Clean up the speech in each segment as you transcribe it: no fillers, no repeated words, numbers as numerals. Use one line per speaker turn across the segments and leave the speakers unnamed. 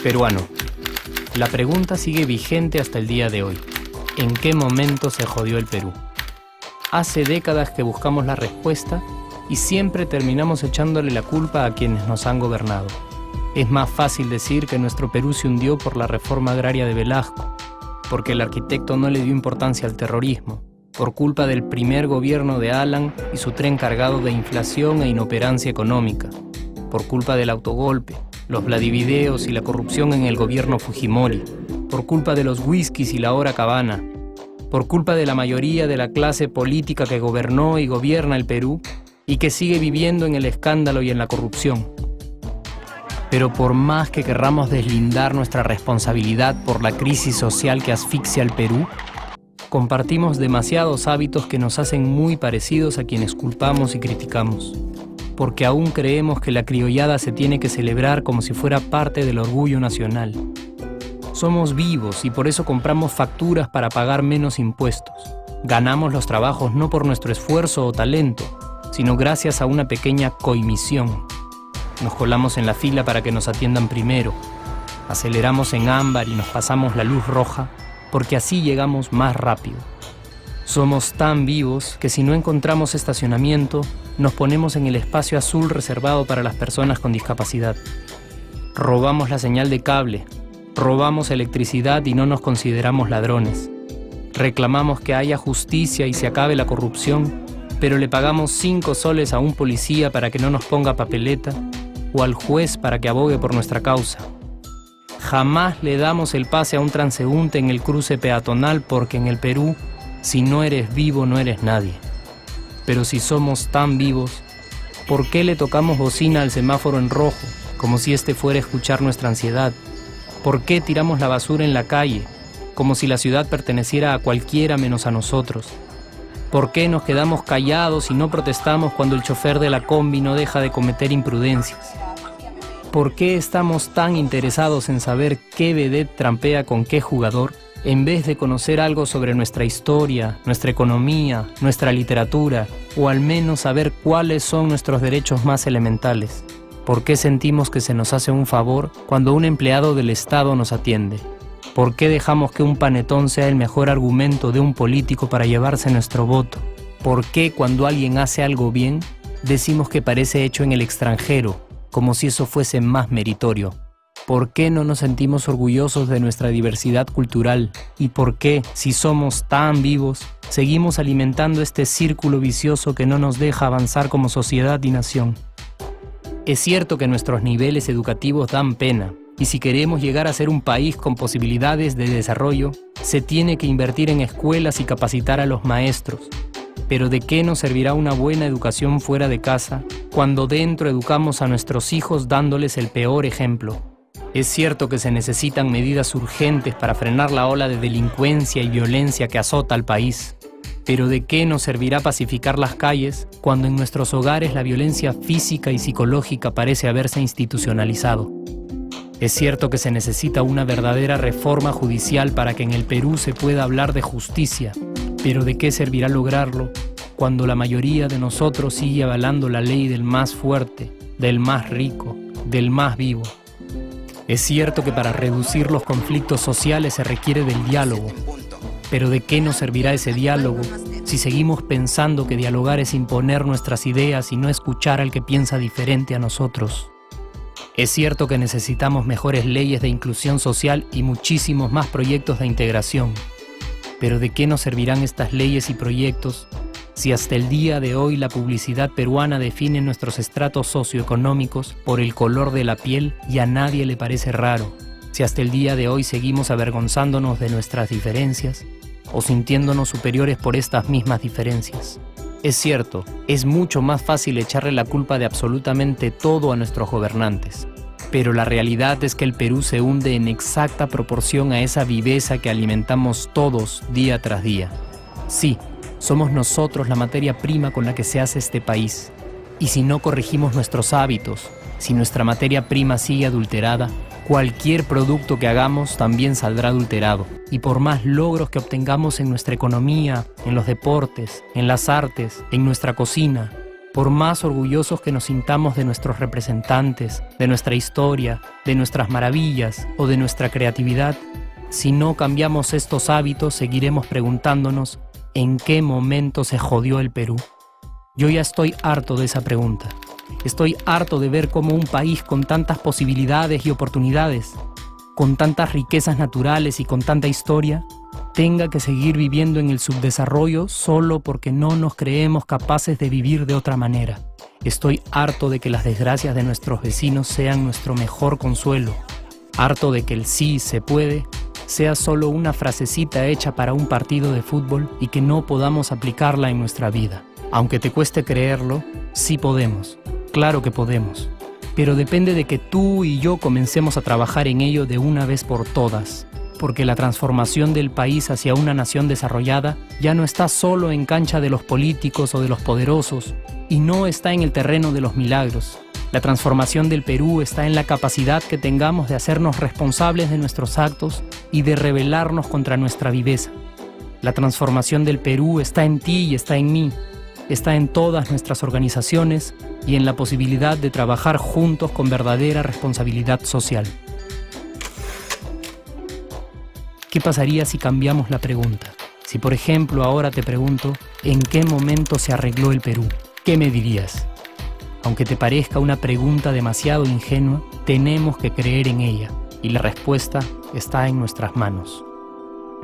Peruano. La pregunta sigue vigente hasta el día de hoy. ¿En qué momento se jodió el Perú? Hace décadas que buscamos la respuesta y siempre terminamos echándole la culpa a quienes nos han gobernado. Es más fácil decir que nuestro Perú se hundió por la reforma agraria de Velasco, porque el arquitecto no le dio importancia al terrorismo, por culpa del primer gobierno de Alan y su tren cargado de inflación e inoperancia económica, por culpa del autogolpe, los Vladivideos y la corrupción en el gobierno Fujimori, por culpa de los whiskies y la hora cabana, por culpa de la mayoría de la clase política que gobernó y gobierna el Perú y que sigue viviendo en el escándalo y en la corrupción. Pero por más que querramos deslindar nuestra responsabilidad por la crisis social que asfixia al Perú, compartimos demasiados hábitos que nos hacen muy parecidos a quienes culpamos y criticamos, porque aún creemos que la criollada se tiene que celebrar como si fuera parte del orgullo nacional. Somos vivos y por eso compramos facturas para pagar menos impuestos. Ganamos los trabajos no por nuestro esfuerzo o talento, sino gracias a una pequeña coimisión. Nos colamos en la fila para que nos atiendan primero. Aceleramos en ámbar y nos pasamos la luz roja, porque así llegamos más rápido. Somos tan vivos que si no encontramos estacionamiento, nos ponemos en el espacio azul reservado para las personas con discapacidad. Robamos la señal de cable, robamos electricidad y no nos consideramos ladrones. Reclamamos que haya justicia y se acabe la corrupción, pero le pagamos 5 soles a un policía para que no nos ponga papeleta o al juez para que abogue por nuestra causa. Jamás le damos el pase a un transeúnte en el cruce peatonal porque en el Perú, si no eres vivo, no eres nadie. Pero si somos tan vivos, ¿por qué le tocamos bocina al semáforo en rojo, como si este fuera a escuchar nuestra ansiedad? ¿Por qué tiramos la basura en la calle, como si la ciudad perteneciera a cualquiera menos a nosotros? ¿Por qué nos quedamos callados y no protestamos cuando el chofer de la combi no deja de cometer imprudencias? ¿Por qué estamos tan interesados en saber qué vedette trampea con qué jugador, en vez de conocer algo sobre nuestra historia, nuestra economía, nuestra literatura, o al menos saber cuáles son nuestros derechos más elementales? ¿Por qué sentimos que se nos hace un favor cuando un empleado del Estado nos atiende? ¿Por qué dejamos que un panetón sea el mejor argumento de un político para llevarse nuestro voto? ¿Por qué cuando alguien hace algo bien, decimos que parece hecho en el extranjero, como si eso fuese más meritorio? ¿Por qué no nos sentimos orgullosos de nuestra diversidad cultural? ¿Y por qué, si somos tan vivos, seguimos alimentando este círculo vicioso que no nos deja avanzar como sociedad y nación? Es cierto que nuestros niveles educativos dan pena, y si queremos llegar a ser un país con posibilidades de desarrollo, se tiene que invertir en escuelas y capacitar a los maestros. Pero ¿de qué nos servirá una buena educación fuera de casa cuando dentro educamos a nuestros hijos dándoles el peor ejemplo? Es cierto que se necesitan medidas urgentes para frenar la ola de delincuencia y violencia que azota al país. Pero ¿de qué nos servirá pacificar las calles cuando en nuestros hogares la violencia física y psicológica parece haberse institucionalizado? Es cierto que se necesita una verdadera reforma judicial para que en el Perú se pueda hablar de justicia, pero ¿de qué servirá lograrlo cuando la mayoría de nosotros sigue avalando la ley del más fuerte, del más rico, del más vivo? Es cierto que para reducir los conflictos sociales se requiere del diálogo, pero ¿de qué nos servirá ese diálogo si seguimos pensando que dialogar es imponer nuestras ideas y no escuchar al que piensa diferente a nosotros? Es cierto que necesitamos mejores leyes de inclusión social y muchísimos más proyectos de integración, pero ¿de qué nos servirán estas leyes y proyectos si hasta el día de hoy la publicidad peruana define nuestros estratos socioeconómicos por el color de la piel y a nadie le parece raro? Si hasta el día de hoy seguimos avergonzándonos de nuestras diferencias o sintiéndonos superiores por estas mismas diferencias. Es cierto, es mucho más fácil echarle la culpa de absolutamente todo a nuestros gobernantes, pero la realidad es que el Perú se hunde en exacta proporción a esa viveza que alimentamos todos día tras día. Sí, somos nosotros la materia prima con la que se hace este país, y si no corregimos nuestros hábitos, si nuestra materia prima sigue adulterada, Cualquier producto que hagamos también saldrá adulterado. Y por más logros que obtengamos en nuestra economía, en los deportes, en las artes, en nuestra cocina, por más orgullosos que nos sintamos de nuestros representantes, de nuestra historia, de nuestras maravillas o de nuestra creatividad, si no cambiamos estos hábitos, seguiremos preguntándonos ¿en qué momento se jodió el Perú? Yo ya estoy harto de esa pregunta. Estoy harto de ver cómo un país con tantas posibilidades y oportunidades, con tantas riquezas naturales y con tanta historia, tenga que seguir viviendo en el subdesarrollo solo porque no nos creemos capaces de vivir de otra manera. Estoy harto de que las desgracias de nuestros vecinos sean nuestro mejor consuelo. Harto de que el sí se puede sea solo una frasecita hecha para un partido de fútbol y que no podamos aplicarla en nuestra vida. Aunque te cueste creerlo, sí podemos. Claro que podemos. Pero depende de que tú y yo comencemos a trabajar en ello de una vez por todas. Porque la transformación del país hacia una nación desarrollada ya no está solo en cancha de los políticos o de los poderosos, y no está en el terreno de los milagros. La transformación del Perú está en la capacidad que tengamos de hacernos responsables de nuestros actos y de rebelarnos contra nuestra viveza. La transformación del Perú está en ti y está en mí. Está en todas nuestras organizaciones y en la posibilidad de trabajar juntos con verdadera responsabilidad social. ¿Qué pasaría si cambiamos la pregunta? Si, por ejemplo, ahora te pregunto, ¿en qué momento se arregló el Perú? ¿Qué me dirías? Aunque te parezca una pregunta demasiado ingenua, tenemos que creer en ella, y la respuesta está en nuestras manos.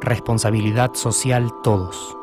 Responsabilidad social todos.